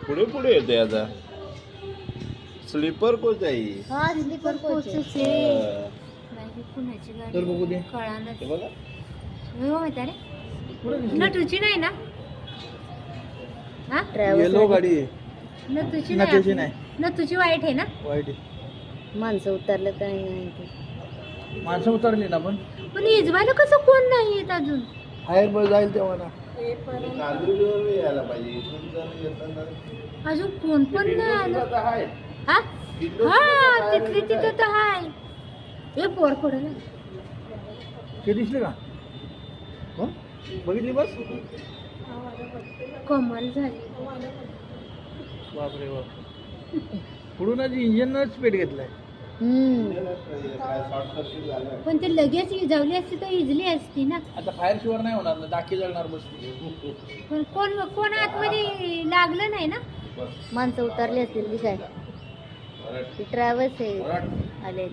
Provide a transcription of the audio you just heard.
पुढे पुढे येते आता स्लीपर कोच आहे हा स्लीपर कोच कुणाची गाडी बघू दे कळालं हे बघा माहिती रे नटूची नाही ना हा येलो गाडी आहे नटूची नटूची नाही नटूची वाईट आहे ना वाईट माणसं उतरलं काही नाही माणसं उतरली ना पण इजवायला कसं कोण नाही येत अजून हायर बस जाईल तेव्हा ना कांदिवलीवर यायला पाहिजे इथून जर येताना अजून कोण पण नाही आलं आहे हा हा तिथली तिथं तर हाय हे पोर पडलं ते दिसले का बघितली बस कमाल झाली बापरे बाप पुढून आधी इंजिनच पेट घेतलाय शॉर्ट सर्किट झालं पण ते लगेच इजावली असती तर इजली असती ना आता फायर शिवर नाही होणार ना टाकी जळणार बस पण कोण आतमध्ये लागलं नाही ना माणसं उतरली असतील की काय ट्रॅव्हल्स आहे आले